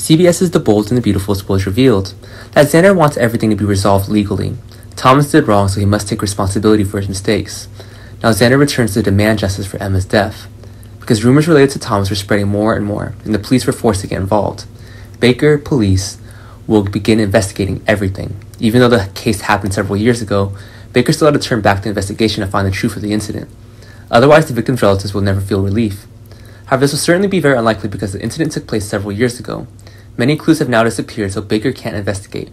CBS's The Bold and the Beautiful was revealed that Xander wants everything to be resolved legally. Thomas did wrong, so he must take responsibility for his mistakes. Now Xander returns to demand justice for Emma's death, because rumors related to Thomas were spreading more and more, and the police were forced to get involved. Baker police will begin investigating everything. Even though the case happened several years ago, Baker still had to turn back the investigation to find the truth of the incident. Otherwise, the victim's relatives will never feel relief. However, this will certainly be very unlikely because the incident took place several years ago. Many clues have now disappeared, so Baker can't investigate.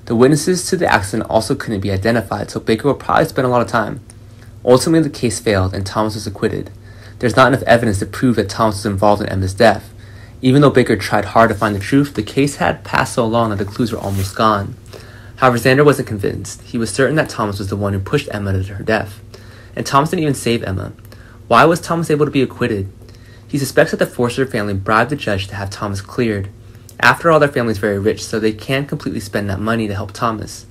The witnesses to the accident also couldn't be identified, so Baker will probably spend a lot of time. Ultimately, the case failed, and Thomas was acquitted. There's not enough evidence to prove that Thomas was involved in Emma's death. Even though Baker tried hard to find the truth, the case had passed so long that the clues were almost gone. However, Xander wasn't convinced. He was certain that Thomas was the one who pushed Emma to her death. And Thomas didn't even save Emma. Why was Thomas able to be acquitted? He suspects that the Forster family bribed the judge to have Thomas cleared. After all, their family is very rich, so they can't completely spend that money to help Thomas.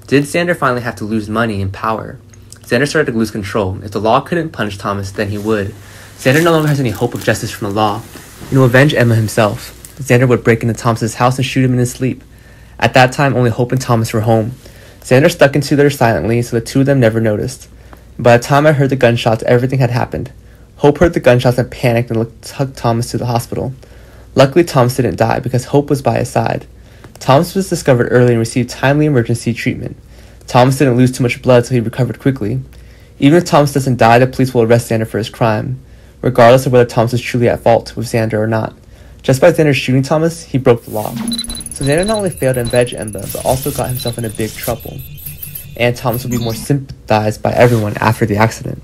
Did Xander finally have to lose money and power? Xander started to lose control. If the law couldn't punish Thomas, then he would. Xander no longer has any hope of justice from the law. And to avenge Emma himself, Xander would break into Thomas's house and shoot him in his sleep. At that time, only Hope and Thomas were home. Xander stuck into there silently, so the two of them never noticed. By the time I heard the gunshots, everything had happened. Hope heard the gunshots and panicked and took Thomas to the hospital. Luckily, Thomas didn't die because Hope was by his side. Thomas was discovered early and received timely emergency treatment. Thomas didn't lose too much blood, so he recovered quickly. Even if Thomas doesn't die, the police will arrest Xander for his crime, regardless of whether Thomas is truly at fault with Xander or not. Just by Xander shooting Thomas, he broke the law. So Xander not only failed to avenge Emma, but also got himself into big trouble. And Thomas would be more sympathized by everyone after the accident.